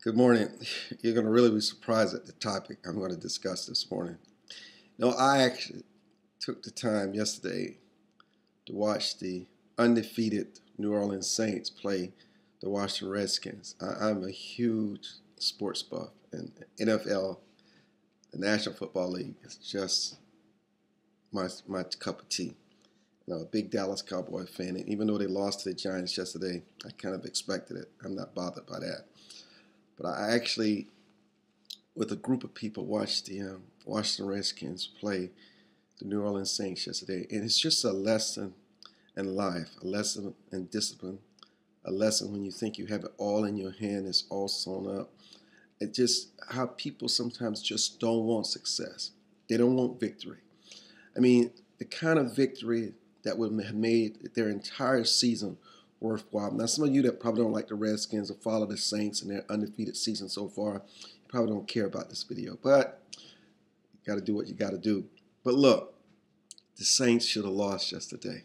Good morning. You're going to really be surprised at the topic I'm going to discuss this morning. I actually took the time yesterday to watch the undefeated New Orleans Saints play the Washington Redskins. I'm a huge sports buff, and NFL, the National Football League, is just my cup of tea. A big Dallas Cowboy fan, and even though they lost to the Giants yesterday, I kind of expected it. I'm not bothered by that. But I actually, with a group of people, watched the Washington Redskins play the New Orleans Saints yesterday. And it's just a lesson in life, a lesson in discipline, a lesson when you think you have it all in your hand, it's all sewn up. It's just how people sometimes just don't want success. They don't want victory. I mean, the kind of victory that would have made their entire season worthwhile. Now, some of you that probably don't like the Redskins or follow the Saints and their undefeated season so far, you probably don't care about this video. But you got to do what you got to do. But look, the Saints should have lost yesterday.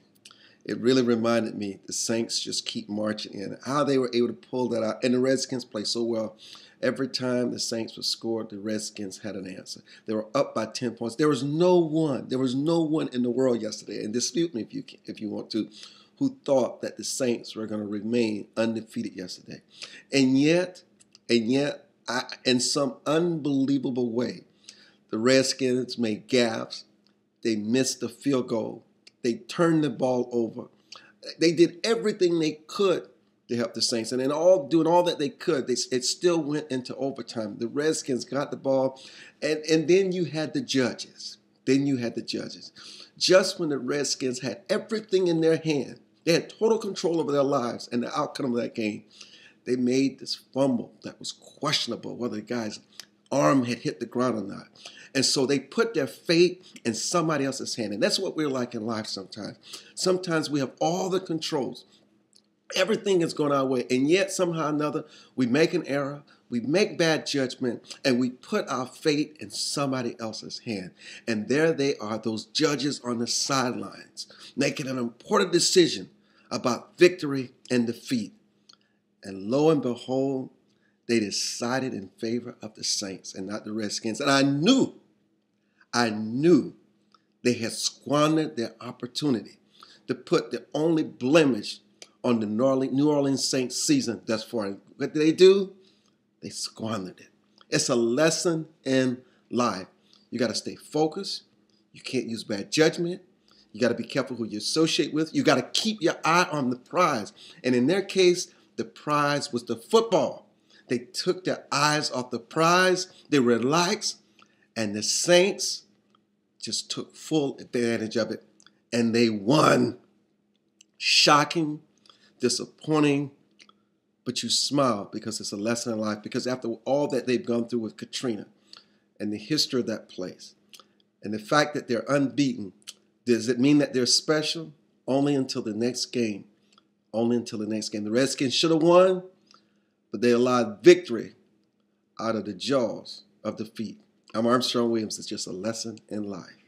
It really reminded me the Saints just keep marching in. How they were able to pull that out. And the Redskins play so well. Every time the Saints were scored, the Redskins had an answer. They were up by 10 points. There was no one in the world yesterday, and dispute me if you want to, who thought that the Saints were going to remain undefeated yesterday. And yet, in some unbelievable way, the Redskins made gaffes. They missed the field goal. They turned the ball over. They did everything they could to help the Saints. And in doing all that they could, it still went into overtime. The Redskins got the ball, and then you had the judges. Just when the Redskins had everything in their hand, they had total control over their lives and the outcome of that game, they made this fumble that was questionable, whether the guy's arm had hit the ground or not. And so they put their fate in somebody else's hand. And that's what we're like in life sometimes. Sometimes we have all the controls. Everything is going our way. And yet, somehow or another, we make an error, we make bad judgment, and we put our fate in somebody else's hand. And there they are, those judges on the sidelines, making an important decision about victory and defeat. And lo and behold, they decided in favor of the Saints and not the Redskins. And I knew they had squandered their opportunity to put the only blemish on the New Orleans Saints season thus far. What did they do? They squandered it. It's a lesson in life. You got to stay focused. You can't use bad judgment. You got to be careful who you associate with. You got to keep your eye on the prize. And in their case, the prize was the football. They took their eyes off the prize. They relaxed. And the Saints just took full advantage of it. And they won. Shocking, disappointing, but you smile because it's a lesson in life. Because after all that they've gone through with Katrina and the history of that place and the fact that they're unbeaten, does it mean that they're special? Only until the next game. The Redskins should have won, but they allowed victory out of the jaws of defeat. I'm Armstrong Williams. It's just a lesson in life.